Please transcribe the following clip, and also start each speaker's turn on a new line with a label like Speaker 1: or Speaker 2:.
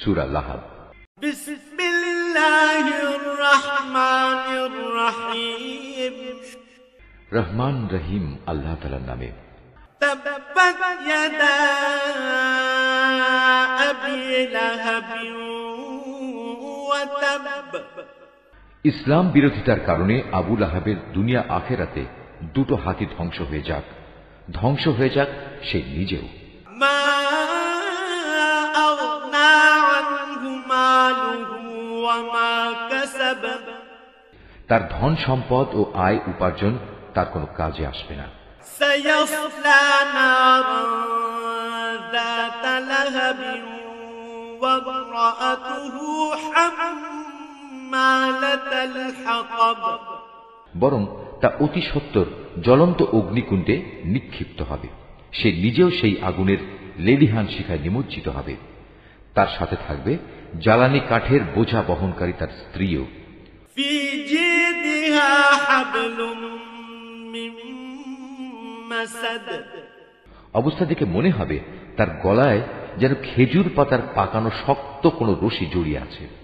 Speaker 1: সূরা লাহাব।
Speaker 2: বিসমিল্লাহির রহমানির রহিম।
Speaker 1: রহমান রহিম আল্লাহ তাআলার নামে।
Speaker 2: তাব্বাত ইয়াদা আবি লাহাব ওয়া তাব।
Speaker 1: ইসলাম বিরোধিতার কারণে আবু লাহাবের দুনিয়া আখেরাতে দুটো হাতই ধ্বংস হয়ে যাক, ধ্বংস হয়ে যাক সে নিজেও।
Speaker 2: মা আগনা আনহু মালুহু ওয়া মা কাসাব।
Speaker 1: তার ধন সম্পদ ও আয় উপার্জন তার কোনো কাজে আসবে না।
Speaker 2: সায়াসলা নারান যাতা লাহাবিন ওয়া ইমরাআতুহু হাম্মালাতাল হাতাব।
Speaker 1: বরং তা অতি সত্বর জ্বলন্ত অগ্নিকুণ্ডে নিক্ষিপ্ত হবে, সে নিজেও সেই আগুনের লেলিহান শিখায় নিমজ্জিত হবে। তার সাথে থাকবে জ্বালানি কাঠের বোঝা বহনকারী তার স্ত্রীও।
Speaker 2: ফি জিদিহা হাবলুম মিন মাসাদ।
Speaker 1: অবস্থা দেখে মনে হবে তার গলায় যেন খেজুর পাতার পাকানো শক্ত কোনো রশি জড়িয়ে আছে।